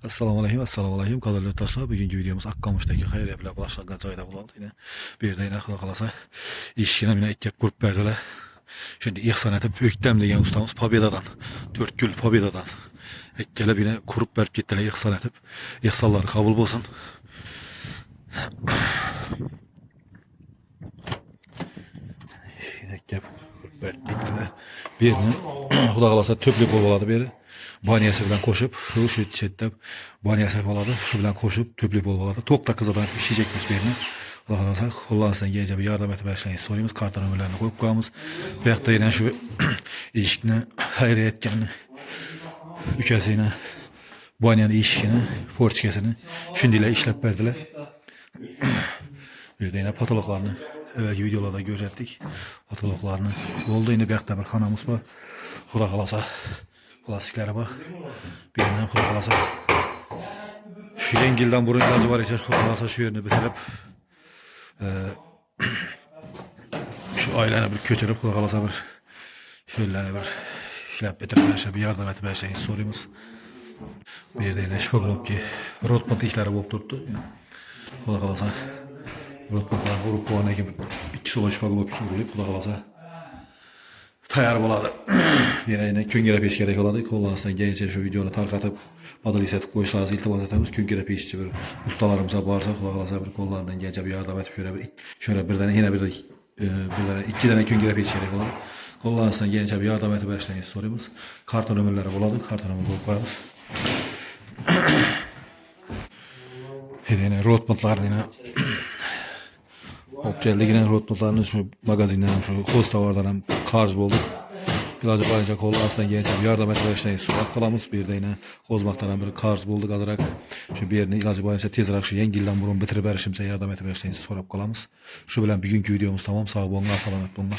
Assalamu aleykum. Qadirli dostlar, bugünkü videomuz Akkamışdaki xeyriyə bilə başlanğıc ayda bulalım. Yine bir de yine qalasa işine yine iki grup verdiler. Şimdi İhsan etip Öktem degen ustamız Pobeda'dan, 4 gül Pobeda'dan. Gelip yine kurup verip gittiler İhsan etip. İhsanlar kabul olsun. Yine gelip kurup verip gittiler. Birini Xuda qalasa töplük oladı biri. Baniyası bilen koşup şu chatte baniyası boladı. Şu bilen koşup töplük oladı. Tok da kızadan işleyecekmiş birini. Xuda qalasa Xullasan gece bir yardım etip başlayın. Soruyumuz kart nömrelerini koyup qoyamız. Bu yaxda yine şu ilişkini hayriye etkenini ülkesine baniyanın ilişkini porçikesini şimdiyle işlep verdiler. Bir de yine patologlarını evvelki videolarda gözettik. Patologlarını oldu. Yine bir yaxda bir kanamız var. Xuda qalasa plastiklere bak. Bir yandan Xuda qalasa şu yengilden burun ilacı var ise Xuda qalasa şu yerini bitirip şu ailene bir köçürüp Xuda qalasa bir şöyle bir işlep bitirip bir yardım etip her şeyin soruyumuz. Bir de yine şifaglop ki rotmat işleri bulup tuttu. Xuda qalasa rotmatlar vurup puanı gibi iki sola şifaglop soruyup Xuda qalasa tayar boladı. Yine küngere peş gerek oladı. Kollarından gelince şu videonu tarkatıp adıl hissetip koyuşlarınızı iltimas etmemiz. Küngere peşçi bir ustalarımıza bağırsa Xuda qalasa bir kollarından gelince bir yardım edip şöyle bir tane yine bir tane iki tane küngere peş gerek oladı. Kollarından gelince bir yardım edip başlayın sorumuz. Karton ömürleri buladık. Karton ömürleri koyarız. Yine rotmatlar yine hop geldi yine rotmatlarını şu magazinden şu hostavardan karz bulduk. İlacı bayınca kolu aslında gelince yardım etmeye surat kalamız. Bir de yine kozmaktan bir karz bulduk alarak şu bir yerini ilacı bayınca tezrak şu yengilden burun bitirip erişimse yardım etmeye sorap kalamız. Şu bilen bugünkü videomuz tamam. Sağ olun, selamet olun.